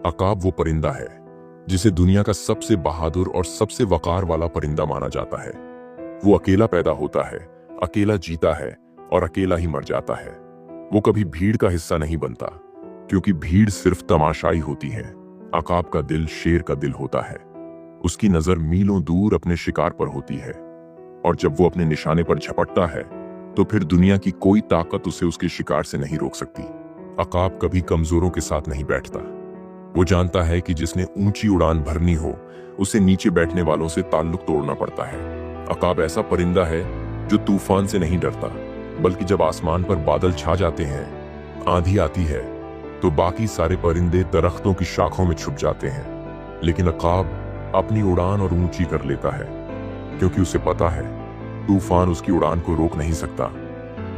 अकाब वो परिंदा है जिसे दुनिया का सबसे बहादुर और सबसे वकार वाला परिंदा माना जाता है। वो अकेला पैदा होता है, अकेला जीता है और अकेला ही मर जाता है। वो कभी भीड़ का हिस्सा नहीं बनता, क्योंकि भीड़ सिर्फ तमाशाई होती है। अकाब का दिल शेर का दिल होता है। उसकी नजर मीलों दूर अपने शिकार पर होती है, और जब वो अपने निशाने पर झपटता है तो फिर दुनिया की कोई ताकत उसे उसके शिकार से नहीं रोक सकती। अकाब कभी कमजोरों के साथ नहीं बैठता। वो जानता है कि जिसने ऊंची उड़ान भरनी हो उसे नीचे बैठने वालों से ताल्लुक तोड़ना पड़ता है। अकाब ऐसा परिंदा है जो तूफान से नहीं डरता, बल्कि जब आसमान पर बादल छा जाते हैं, आंधी आती है, तो बाकी सारे परिंदे दरख्तों की शाखों में छुप जाते हैं। लेकिन अकाब अपनी उड़ान और ऊंची कर लेता है, क्योंकि उसे पता है तूफान उसकी उड़ान को रोक नहीं सकता,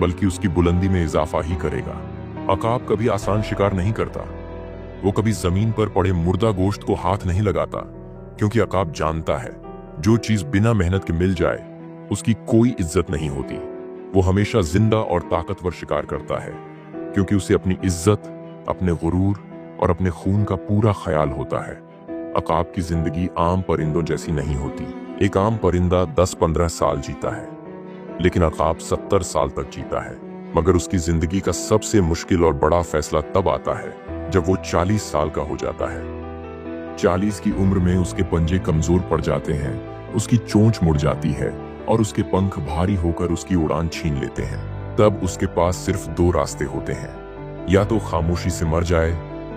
बल्कि उसकी बुलंदी में इजाफा ही करेगा। अकाब कभी आसान शिकार नहीं करता। वो कभी जमीन पर पड़े मुर्दा गोश्त को हाथ नहीं लगाता, क्योंकि अकाब जानता है जो चीज बिना मेहनत के मिल जाए उसकी कोई इज्जत नहीं होती। वो हमेशा जिंदा और ताकतवर शिकार करता है, क्योंकि उसे अपनी इज्जत, अपने गुरूर और अपने खून का पूरा ख्याल होता है। अकाब की जिंदगी आम परिंदों जैसी नहीं होती। एक आम परिंदा 10-15 साल जीता है, लेकिन अकाब 70 साल तक जीता है। मगर उसकी जिंदगी का सबसे मुश्किल और बड़ा फैसला तब आता है जब वो 40 साल का हो जाता है। 40 की उम्र में उसके पंजे कमजोर पड़ जाते हैं, उसकी चोंच मुड़ जाती है और उसके पंख भारी होकर उसकी उड़ान छीन लेते हैं। तब उसके पास सिर्फ 2 रास्ते होते हैं, या तो खामोशी से मर जाए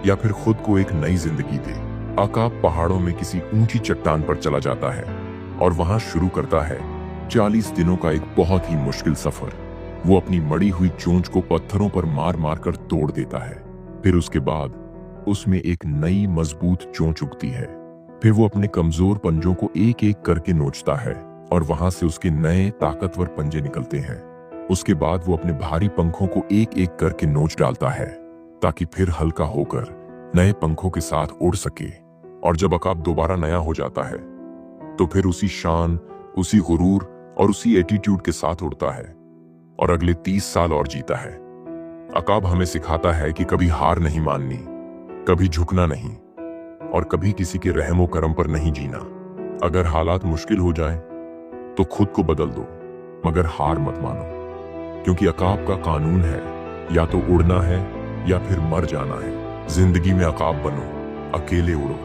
या फिर खुद को एक नई जिंदगी दे। अकाब पहाड़ों में किसी ऊंची चट्टान पर चला जाता है और वहां शुरू करता है 40 दिनों का एक बहुत ही मुश्किल सफर। वो अपनी मड़ी हुई चोंच को पत्थरों पर मार मार कर तोड़ देता है। फिर उसके बाद उसमें एक नई मजबूत चोंच उगती है। फिर वो अपने कमजोर पंजों को एक एक करके नोचता है और वहां से उसके नए ताकतवर पंजे निकलते हैं। उसके बाद वो अपने भारी पंखों को एक एक करके नोच डालता है, ताकि फिर हल्का होकर नए पंखों के साथ उड़ सके। और जब अकाब दोबारा नया हो जाता है तो फिर उसी शान, उसी गुरूर और उसी एटीट्यूड के साथ उड़ता है और अगले 30 साल और जीता है। अकाब हमें सिखाता है कि कभी हार नहीं माननी, कभी झुकना नहीं, और कभी किसी के रहमो करम पर नहीं जीना। अगर हालात मुश्किल हो जाए तो खुद को बदल दो, मगर हार मत मानो, क्योंकि अकाब का कानून है, या तो उड़ना है या फिर मर जाना है। जिंदगी में अकाब बनो, अकेले उड़ो,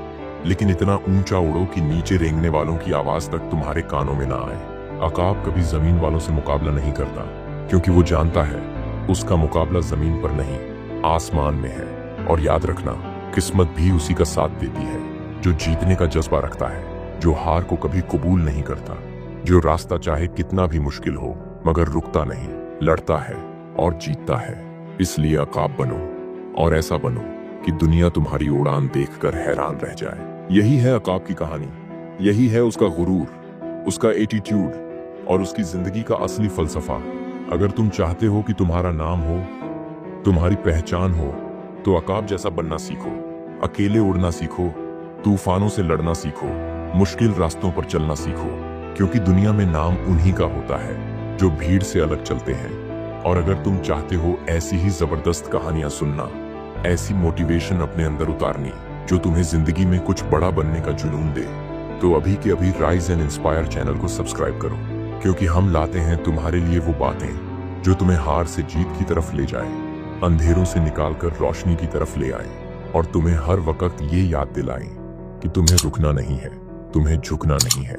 लेकिन इतना ऊंचा उड़ो कि नीचे रेंगने वालों की आवाज तक तुम्हारे कानों में ना आए। अकाब कभी जमीन वालों से मुकाबला नहीं करता, क्योंकि वो जानता है उसका मुकाबला जमीन पर नहीं, आसमान में है। और याद रखना, किस्मत भी उसी का साथ देती है जो जीतने का जज्बा रखता है, जो हार को कभी कबूल नहीं करता, जो रास्ता चाहे कितना भी मुश्किल हो मगर रुकता नहीं, लड़ता है और जीतता है। इसलिए अकाब बनो, और ऐसा बनो कि दुनिया तुम्हारी उड़ान देखकर हैरान रह जाए। यही है अकाब की कहानी, यही है उसका गुरूर, उसका एटीट्यूड और उसकी जिंदगी का असली फलसफा। अगर तुम चाहते हो कि तुम्हारा नाम हो, तुम्हारी पहचान हो, तो अकाब जैसा बनना सीखो। अकेले उड़ना सीखो, तूफानों से लड़ना सीखो, मुश्किल रास्तों पर चलना सीखो, क्योंकि दुनिया में नाम उन्हीं का होता है जो भीड़ से अलग चलते हैं। और अगर तुम चाहते हो ऐसी ही जबरदस्त कहानियां सुनना, ऐसी मोटिवेशन अपने अंदर उतारनी जो तुम्हें जिंदगी में कुछ बड़ा बनने का जुनून दे, तो अभी के अभी राइज एंड इंस्पायर चैनल को सब्सक्राइब करो, क्योंकि हम लाते हैं तुम्हारे लिए वो बातें जो तुम्हें हार से जीत की तरफ ले जाए, अंधेरों से निकालकर रोशनी की तरफ ले आए, और तुम्हें हर वक्त ये याद दिलाएं कि तुम्हें रुकना नहीं है, तुम्हें झुकना नहीं है।